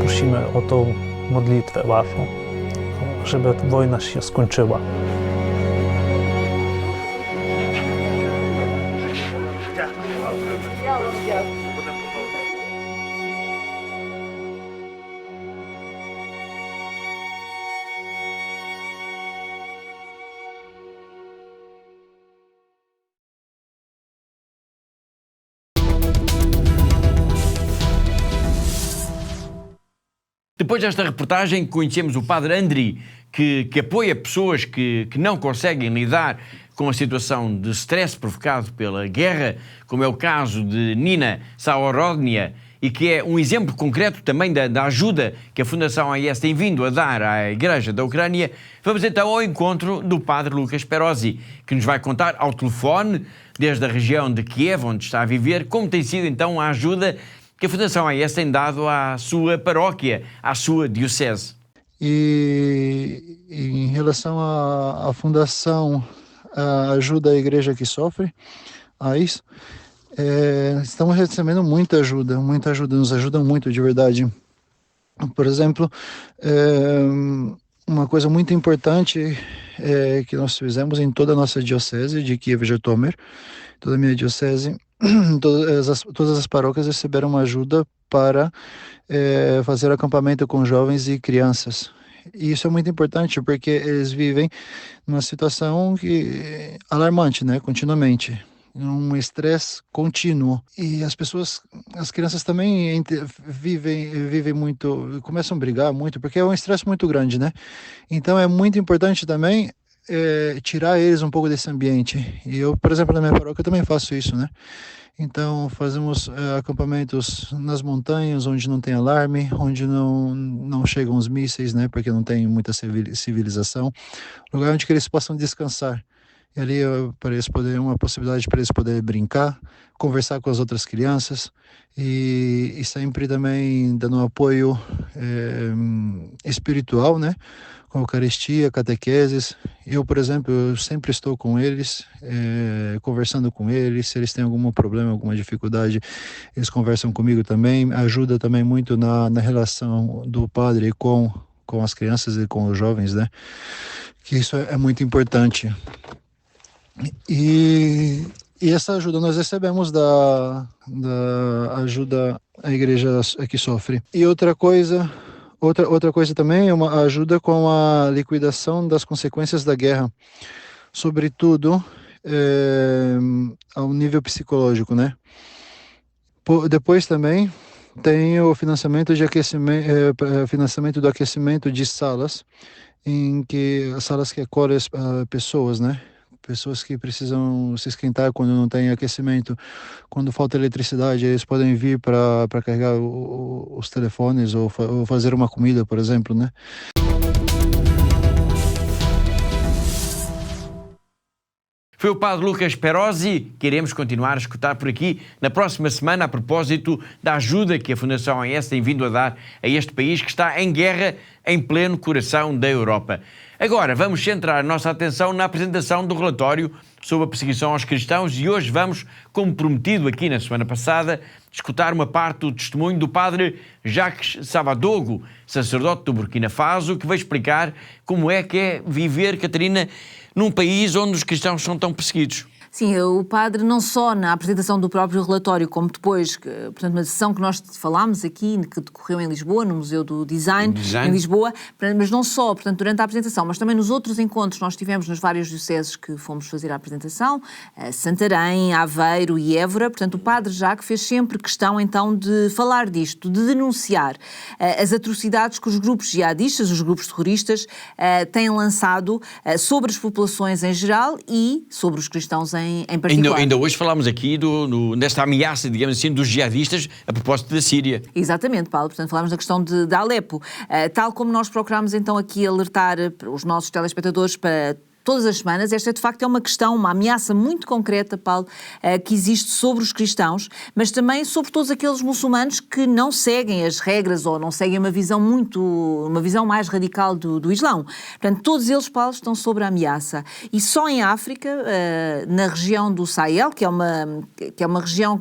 Prosimy o tą modlitwę waszą, żeby wojna się skończyła. Depois desta reportagem, conhecemos o padre Andri, que apoia pessoas que não conseguem lidar com a situação de stress provocado pela guerra, como é o caso de Nina Saorodnia, e que é um exemplo concreto também da ajuda que a Fundação AIS tem vindo a dar à Igreja da Ucrânia. Vamos então ao encontro do padre Lucas Perozzi, que nos vai contar ao telefone, desde a região de Kiev, onde está a viver, como tem sido então a ajuda que a Fundação AIS tem dado à sua paróquia, à sua diocese. E em relação à Fundação Ajuda a Igreja que Sofre, AIS, estamos recebendo muita ajuda, nos ajudam muito de verdade. Por exemplo, uma coisa muito importante que nós fizemos em toda a nossa diocese de Kiev-Jitomer, toda a minha diocese, todas as paróquias receberam uma ajuda para fazer acampamento com jovens e crianças. E isso é muito importante porque eles vivem numa situação alarmante, né, continuamente, um estresse contínuo. E as crianças também vivem muito, começam a brigar muito, porque é um estresse muito grande, né? Então é muito importante também tirar eles um pouco desse ambiente. E eu, por exemplo, na minha paróquia também faço isso, né? Então fazemos acampamentos nas montanhas, onde não tem alarme, onde não chegam os mísseis, né? Porque não tem muita civilização. Lugar onde que eles possam descansar. E ali para eles uma possibilidade para eles poderem brincar, conversar com as outras crianças e sempre também dando um apoio espiritual, né? Com Eucaristia, catequeses. Eu, por exemplo, eu sempre estou com eles, conversando com eles. Se eles têm algum problema, alguma dificuldade, eles conversam comigo também. Ajuda também muito na relação do padre com as crianças e com os jovens, né? Que isso é muito importante. E essa ajuda nós recebemos da ajuda à igreja que sofre. E outra coisa também é uma ajuda com a liquidação das consequências da guerra, sobretudo ao nível psicológico, né? Depois também tem o financiamento do aquecimento de salas, salas que acolhem pessoas, né? Pessoas que precisam se esquentar quando não tem aquecimento, quando falta eletricidade, eles podem vir para carregar os telefones ou fazer uma comida, por exemplo, né? Foi o Padre Lucas Perosi, que iremos continuar a escutar por aqui na próxima semana a propósito da ajuda que a Fundação AES tem vindo a dar a este país que está em guerra em pleno coração da Europa. Agora vamos centrar a nossa atenção na apresentação do relatório sobre a perseguição aos cristãos e hoje vamos, como prometido aqui na semana passada, escutar uma parte do testemunho do Padre Jacques Savadogo, sacerdote do Burkina Faso, que vai explicar como é que é viver, Catarina, num país onde os cristãos são tão perseguidos. Sim, o padre não só na apresentação do próprio relatório, como depois, portanto, uma sessão que nós falámos aqui, que decorreu em Lisboa, no Museu do Design. Em Lisboa, mas não só, portanto, durante a apresentação, mas também nos outros encontros que nós tivemos nas várias dioceses que fomos fazer a apresentação, Santarém, Aveiro e Évora, portanto, o padre Jacques fez sempre questão, então, de falar disto, de denunciar as atrocidades que os grupos jihadistas, os grupos terroristas, têm lançado sobre as populações em geral e sobre os cristãos em particular. Ainda hoje falámos aqui desta ameaça, digamos assim, dos jihadistas a propósito da Síria. Exatamente, Paulo. Portanto, falámos da questão de Alepo. Tal como nós procurámos então aqui alertar os nossos telespectadores para todas as semanas, esta de facto é uma questão, uma ameaça muito concreta, Paulo, que existe sobre os cristãos, mas também sobre todos aqueles muçulmanos que não seguem as regras ou não seguem uma visão mais radical do Islão. Portanto, todos eles, Paulo, estão sob a ameaça. E só em África, na região do Sahel, que é uma região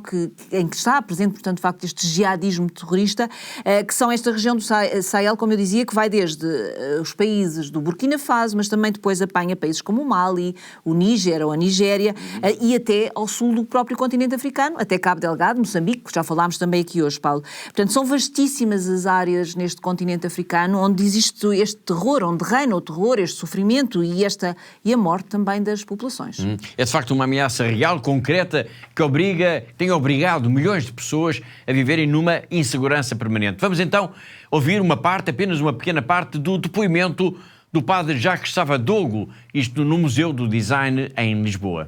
em que está presente, portanto, de facto, este jihadismo terrorista, que são esta região do Sahel, como eu dizia, que vai desde os países do Burkina Faso, mas também depois apanha países como o Mali, o Níger ou a Nigéria e até ao sul do próprio continente africano, até Cabo Delgado, Moçambique, que já falámos também aqui hoje, Paulo. Portanto, são vastíssimas as áreas neste continente africano onde existe este terror, onde reina o terror, este sofrimento e a morte também das populações. É de facto uma ameaça real, concreta, que tem obrigado milhões de pessoas a viverem numa insegurança permanente. Vamos então ouvir apenas uma pequena parte do depoimento do Padre Jacques Savadogo, isto no Museu do Design em Lisboa.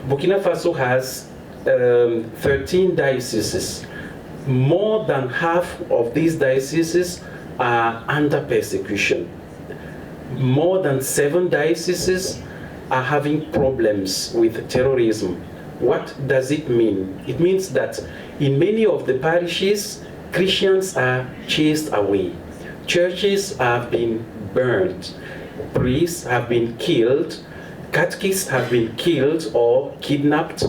Burkina Faso has 13 dioceses. More than half of these dioceses are under persecution. More than 7 dioceses are having problems with terrorism. What does it mean? It means that in many of the parishes, Christians are chased away. Churches have been burned. Priests have been killed. Catechists have been killed or kidnapped.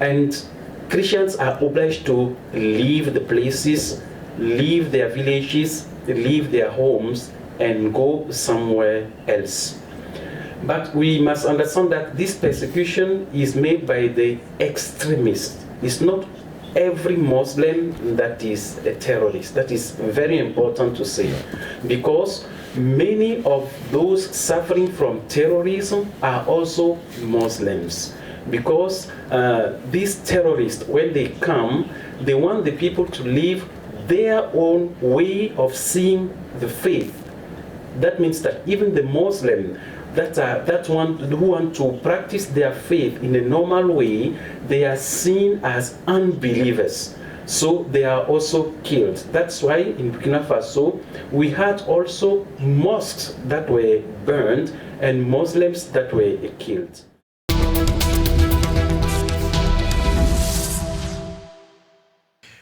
And Christians are obliged to leave the places, leave their villages, leave their homes, and go somewhere else. But we must understand that this persecution is made by the extremists. It's not every Muslim that is a terrorist. That is very important to say, because many of those suffering from terrorism are also Muslims. Because these terrorists, when they come, they want the people to live their own way of seeing the faith. That means that even the Muslim who want to practice their faith in a normal way, they are seen as unbelievers. So they are also killed. That's why in Burkina Faso we had also mosques that were burned and Muslims that were killed.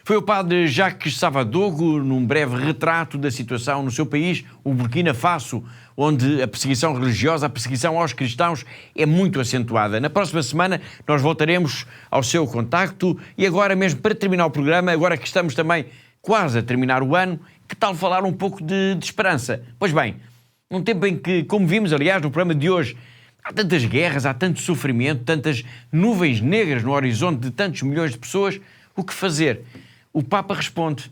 Foi o padre Jacques Savadogo num breve retrato da situação no seu país, o Burkina Faso, onde a perseguição religiosa, a perseguição aos cristãos é muito acentuada. Na próxima semana nós voltaremos ao seu contacto e agora mesmo para terminar o programa, agora que estamos também quase a terminar o ano, que tal falar um pouco de esperança? Pois bem, num tempo em que, como vimos aliás no programa de hoje, há tantas guerras, há tanto sofrimento, tantas nuvens negras no horizonte de tantos milhões de pessoas, o que fazer? O Papa responde.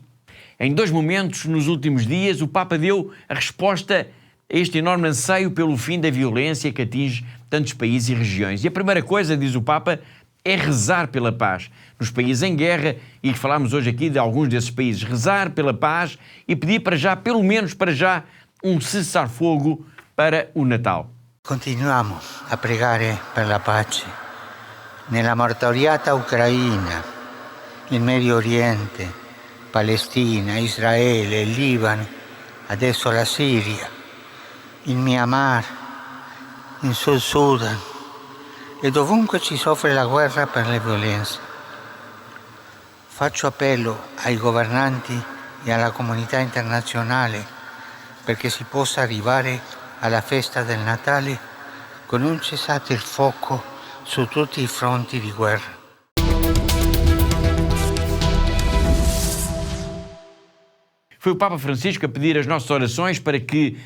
Em 2 momentos, nos últimos dias, o Papa deu a resposta a este enorme anseio pelo fim da violência que atinge tantos países e regiões. E a primeira coisa, diz o Papa, é rezar pela paz. Nos países em guerra, e falámos hoje aqui de alguns desses países, rezar pela paz e pedir para já, pelo menos para já, um cessar-fogo para o Natal. Continuiamo a pregare per la pace nella martoriata Ucraina, il Medio Oriente, Palestina, Israele, il Libano, adesso la Siria, in Myanmar, in Sud Sudan e dovunque ci soffre la guerra per le violenze. Faccio appello ai governanti e alla comunità internazionale perché si possa arrivare alla festa del Natale con un cessate il fuoco su tutti i fronti di guerra. Foi o Papa Francisco a pedir as nossas orações para que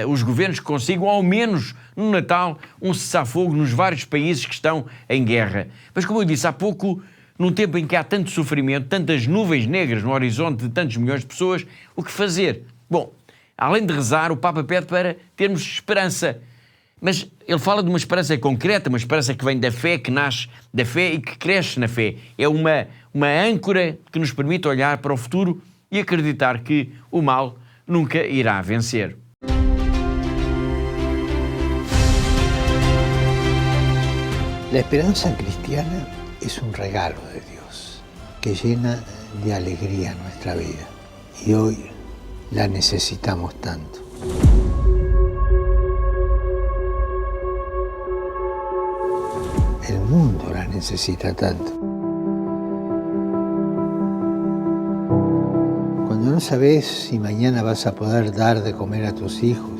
os governos consigam, ao menos no Natal, um cessar-fogo nos vários países que estão em guerra. Mas, como eu disse há pouco, num tempo em que há tanto sofrimento, tantas nuvens negras no horizonte de tantos milhões de pessoas, o que fazer? Bom, além de rezar, o Papa pede para termos esperança. Mas ele fala de uma esperança concreta, uma esperança que vem da fé, que nasce da fé e que cresce na fé. É uma âncora que nos permite olhar para o futuro e acreditar que o mal nunca irá vencer. La esperanza cristiana es un regalo de Dios que llena de alegría nuestra vida y hoy la necesitamos tanto. El mundo la necesita tanto. Cuando no sabes si mañana vas a poder dar de comer a tus hijos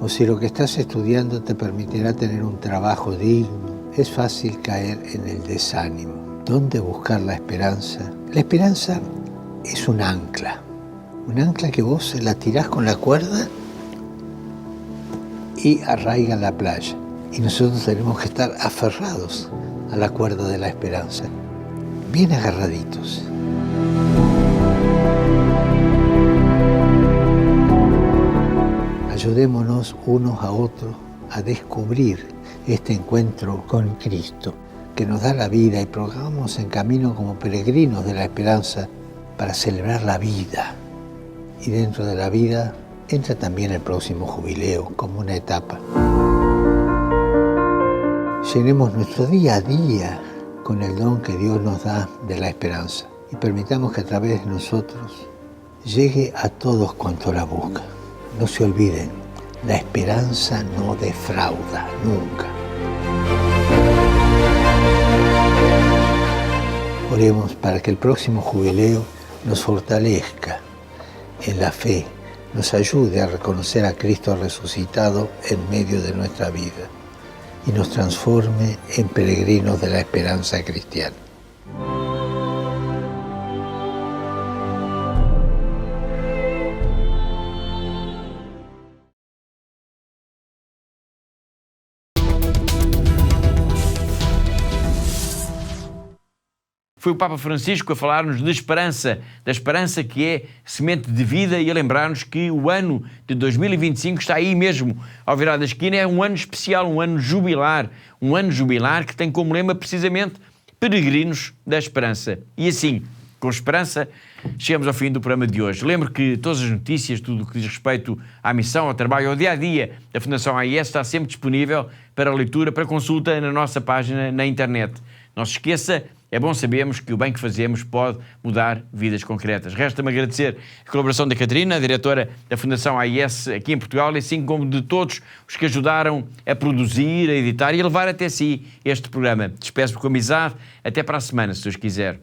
o si lo que estás estudiando te permitirá tener un trabajo digno, es fácil caer en el desánimo. ¿Dónde buscar la esperanza? La esperanza es un ancla que vos la tirás con la cuerda y arraiga en la playa. Y nosotros tenemos que estar aferrados a la cuerda de la esperanza, bien agarraditos. Ayudémonos unos a otros a descubrir este encuentro con Cristo, que nos da la vida y programos en camino como peregrinos de la esperanza para celebrar la vida. Y dentro de la vida entra también el próximo jubileo como una etapa. Llenemos nuestro día a día con el don que Dios nos da de la esperanza y permitamos que a través de nosotros llegue a todos cuantos la buscan. No se olviden, la esperanza no defrauda nunca. Oremos para que el próximo jubileo nos fortalezca en la fe, nos ayude a reconocer a Cristo resucitado en medio de nuestra vida y nos transforme en peregrinos de la esperanza cristiana. Foi o Papa Francisco a falar-nos de esperança, da esperança que é semente de vida e a lembrar-nos que o ano de 2025 está aí mesmo, ao virar da esquina. É um ano especial, um ano jubilar que tem como lema precisamente Peregrinos da Esperança. E assim, com esperança, chegamos ao fim do programa de hoje. Lembro que todas as notícias, tudo o que diz respeito à missão, ao trabalho, ao dia-a-dia da Fundação AIS está sempre disponível para leitura, para consulta na nossa página na internet. Não se esqueça, é bom sabermos que o bem que fazemos pode mudar vidas concretas. Resta-me agradecer a colaboração da Catarina, a diretora da Fundação AIS aqui em Portugal, e assim como de todos os que ajudaram a produzir, a editar e a levar até si este programa. Despeço-me com amizade. Até para a semana, se Deus quiser.